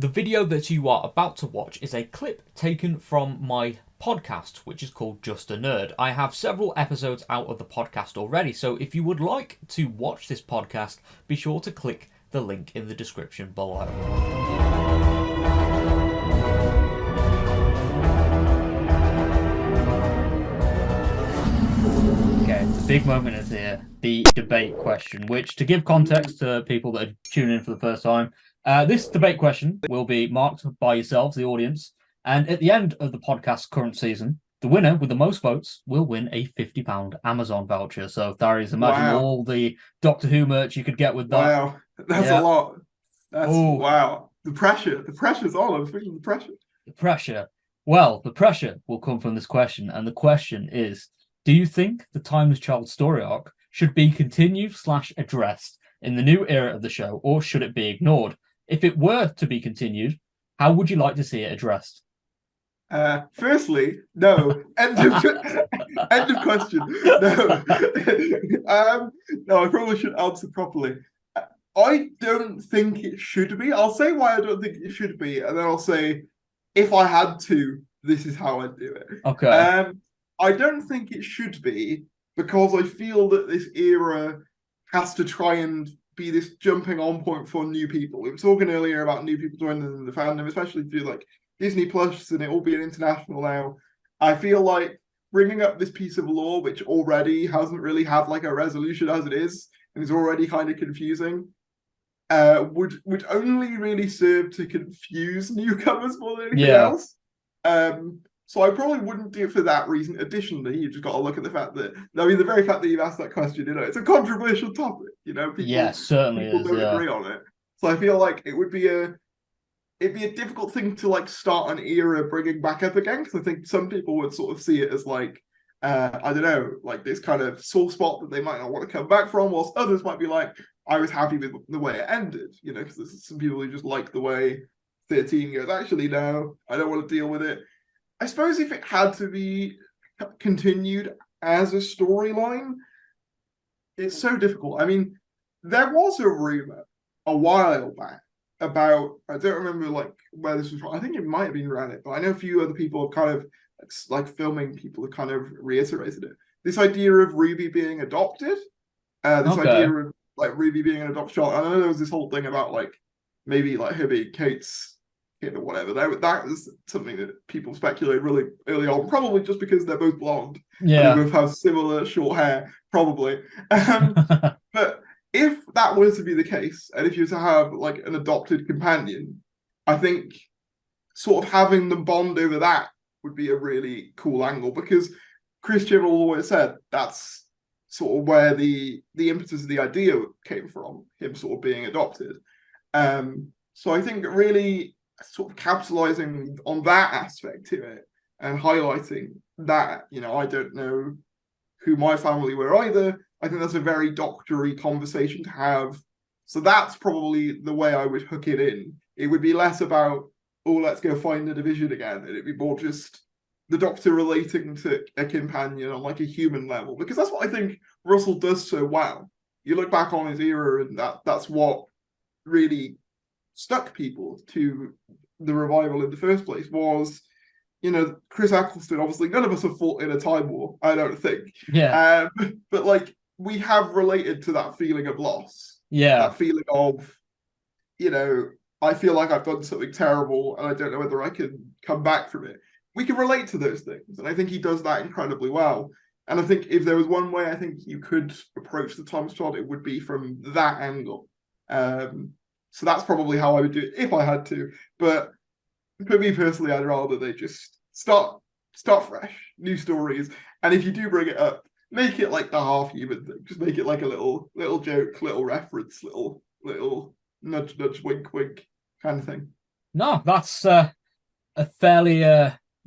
The video that you are about to watch is a clip taken from my podcast, which is called Just a Nerd. I have several episodes out of the podcast already, so if you would like to watch this podcast, be sure to click the link in the description below. Okay, the big moment is here, the debate question, which, to give context to people that are tuning in for the first time, this debate question will be marked by yourselves, the audience, and at the end of the podcast's current season, the winner with the most votes will win a £50 Amazon voucher. So, Darius, imagine all the Doctor Who merch you could get with that. Wow, that's a lot. Wow. The pressure's on. I'm feeling the pressure. The pressure. Well, the pressure will come from this question, and the question is, do you think the Timeless Child story arc should be continued/addressed in the new era of the show, or should it be ignored? If it were to be continued, how would you like to see it addressed? Firstly, no. End of question. No. No, I probably should answer properly. I don't think it should be. I'll say why I don't think it should be, and then I'll say, if I had to, this is how I'd do it. Okay. I don't think it should be, because I feel that this era has to try and be this jumping on point for new people. We were talking earlier about new people joining the fandom, especially through like Disney Plus and it all being international now. I feel like bringing up this piece of lore, which already hasn't really had like a resolution as it is, and is already kind of confusing, would only really serve to confuse newcomers more than anything else. So I probably wouldn't do it for that reason. Additionally, you just got to look at the fact that, I mean, the very fact that you've asked that question, it's a controversial topic. People, certainly people don't agree on it. So I feel like it'd be a difficult thing to like start an era bringing back up again, because I think some people would sort of see it as like, I don't know, like this kind of sore spot that they might not want to come back from, whilst others might be like, I was happy with the way it ended, because there's some people who just like the way 13 goes, actually, no, I don't want to deal with it. I suppose if it had to be continued as a storyline, it's so difficult. I mean, there was a rumor a while back about, I don't remember like where this was from. I think it might have been Reddit, but I know a few other people have kind of, like filming people have kind of reiterated it. This idea of Ruby being adopted, idea of like Ruby being an adopted child. I know there was this whole thing about like maybe like her being Kate's kid or whatever. That was something that people speculated really early on, probably just because they're both blonde. Yeah. And they both have similar short hair, probably. But if that were to be the case, and if you were to have like an adopted companion, I think sort of having them bond over that would be a really cool angle, because Chris Chibnall always said that's sort of where the impetus of the idea came from, him sort of being adopted. So I think really sort of capitalizing on that aspect to it and highlighting that, I don't know who my family were either. I think that's a very doctory conversation to have. So that's probably the way I would hook it in. It would be less about, let's go find the division again. And it'd be more just the Doctor relating to a companion on like a human level, because that's what I think Russell does so well. You look back on his era, and that's what really stuck people to the revival in the first place was, Chris Eccleston. Obviously, none of us have fought in a time war, I don't think. Yeah. But like, we have related to that feeling of loss. Yeah. That feeling of, I feel like I've done something terrible and I don't know whether I can come back from it. We can relate to those things, and I think he does that incredibly well. And I think if there was one way I think you could approach the Timeless Child, it would be from that angle. So that's probably how I would do it if I had to. But for me personally, I'd rather they just start fresh, new stories. And if you do bring it up, make it like the half-human thing. Just make it like a little joke, little reference, little nudge, nudge, wink, wink kind of thing. No, that's a fairly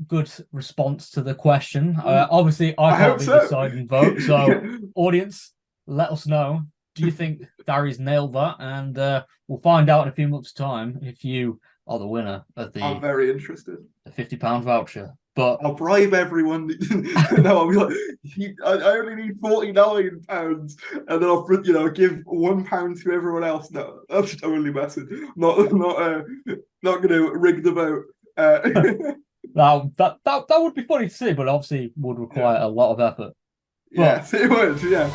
good response to the question. Obviously, I can't be the deciding vote. So, audience, let us know. Do you think Darius nailed that? And we'll find out in a few months' time if you are the winner of the. I'm very interested. The £50 voucher. But I'll bribe everyone. No, I'll be like, I only need £49, and then I'll give £1 to everyone else. No, that's totally messing. Not not going to rig the vote. Now that would be funny to see, but obviously would require a lot of effort. Yes, it would. Yeah.